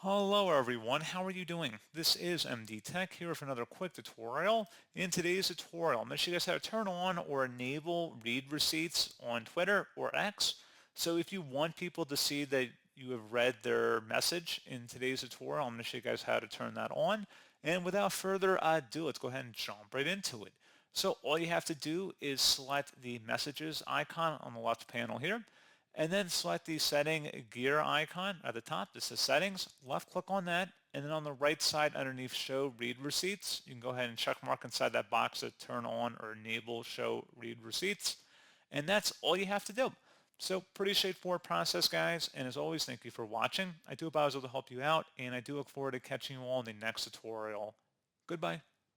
Hello everyone, how are you doing? This is MD Tech here with another quick tutorial. In today's tutorial, I'm going to show you guys how to turn on or enable read receipts on Twitter or X. So if you want people to see that you have read their message in today's tutorial, I'm going to show you guys how to turn that on. And without further ado, let's go ahead and jump right into it. So all you have to do is select the messages icon on the left panel here, and then select the setting gear icon at the top. This is settings. Left click on that, and then on the right side underneath show read receipts, you can go ahead and check mark inside that box to turn on or enable show read receipts. And that's all you have to do. So pretty straightforward process, guys. And as always, thank you for watching. I do hope I was able to help you out, and I do look forward to catching you all in the next tutorial. Goodbye.